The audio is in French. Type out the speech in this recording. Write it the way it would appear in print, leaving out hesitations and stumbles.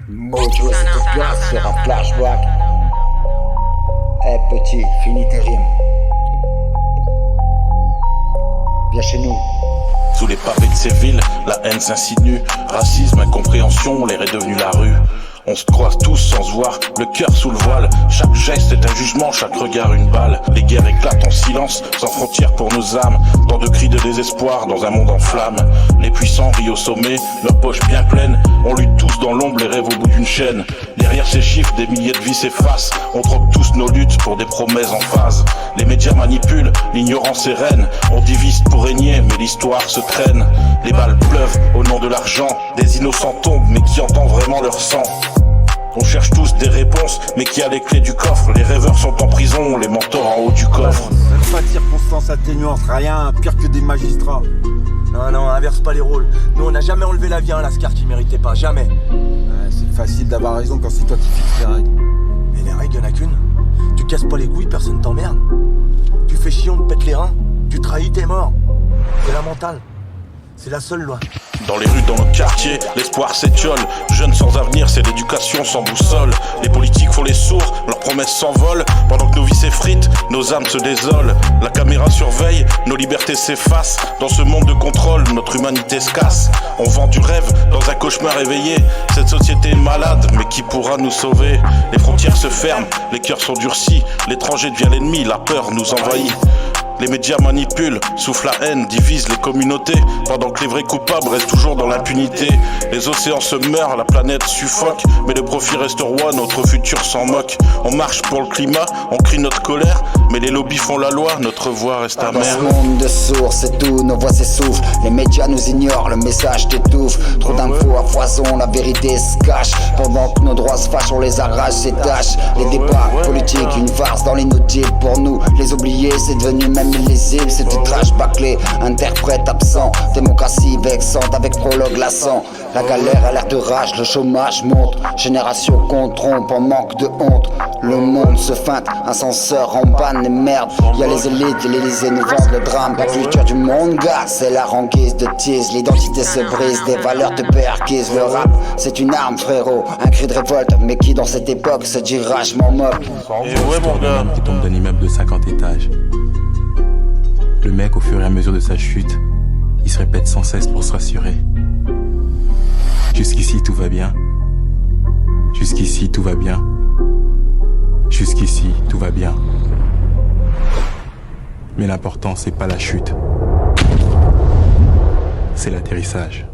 Mojo, cette place sera flashback. Eh petit, finis tes rimes. Viens chez nous. Sous les pavés de ces villes, la haine s'insinue. Racisme, incompréhension, l'air est devenu la rue. On se croise tous sans se voir, le cœur sous le voile. Chaque geste est un jugement, chaque regard une balle. Les guerres éclatent en silence, sans frontières pour nos âmes. Tant de cris de désespoir dans un monde en flammes. Les puissants rient au sommet, leurs poches bien pleines. On lutte tous dans l'ombre, les rêves au bout d'une chaîne. Derrière ces chiffres, des milliers de vies s'effacent. On troque tous nos luttes pour des promesses en phase. Les médias manipulent, l'ignorance est reine. On divise pour régner, mais l'histoire se traîne. Les balles pleuvent au nom de l'argent. Des innocents tombent, mais qui entendent vraiment leur sang? On cherche tous des réponses, mais qui a les clés du coffre? Les rêveurs sont en prison, les mentors en haut du coffre. Même pas de circonstances atténuantes, rien, pire que des magistrats. Non, inverse pas les rôles. Nous, on n'a jamais enlevé la vie à un lascar qui méritait pas, jamais. C'est facile d'avoir raison quand c'est toi qui fixes les règles. Mais les règles, y'en a qu'une. Tu casses pas les couilles, personne t'emmerde. Tu fais chier, on te pète les reins. Tu trahis, t'es mort. C'est la mentale. C'est la seule loi. Dans les rues, dans nos quartiers, l'espoir s'étiole. Jeunes sans avenir, c'est l'éducation sans boussole. Les politiques font les sourds, leurs promesses s'envolent. Pendant que nos vies s'effritent, nos âmes se désolent. La caméra surveille, nos libertés s'effacent. Dans ce monde de contrôle, notre humanité se casse. On vend du rêve dans un cauchemar éveillé. Cette société est malade, mais qui pourra nous sauver? Les frontières se ferment, les cœurs sont durcis. L'étranger devient l'ennemi, la peur nous envahit. Les médias manipulent, soufflent la haine, divisent les communautés. Pendant que les vrais coupables restent toujours dans l'impunité. Les océans se meurent, la planète suffoque. Mais le profit reste roi, notre futur s'en moque. On marche pour le climat, on crie notre colère. Mais les lobbies font la loi, notre voix reste amère. Dans ce monde de sourds, c'est tout, nos voix s'essoufflent. Les médias nous ignorent, le message t'étouffe. Trop d'infos à foison, la vérité se cache. Pendant que nos droits se fâchent, on les arrache, c'est tâches. Les débats politiques, une farce dans l'inutile. Pour nous, les oubliés, c'est devenu même illisible. C'est du trash bâclé, interprète absent. Démocratie vexante avec prologue lassant. La galère a l'air de rage, le chômage monte. Génération qu'on trompe en manque de honte. Le monde se feinte, un censeur en panne et merde. Y'a les élites et l'Élysée nous vendent le drame. La culture du monde, gars, c'est la renguise de tease. L'identité se brise, des valeurs te perquisent. Le rap, c'est une arme frérot, un cri de révolte. Mais qui dans cette époque se dira je m'en moque? Et ouais mon gars, qui tombe d'un immeuble de 50 étages. Le mec, au fur et à mesure de sa chute, il se répète sans cesse pour se rassurer. Jusqu'ici tout va bien. Jusqu'ici tout va bien. Jusqu'ici tout va bien. Mais l'important c'est pas la chute, c'est l'atterrissage.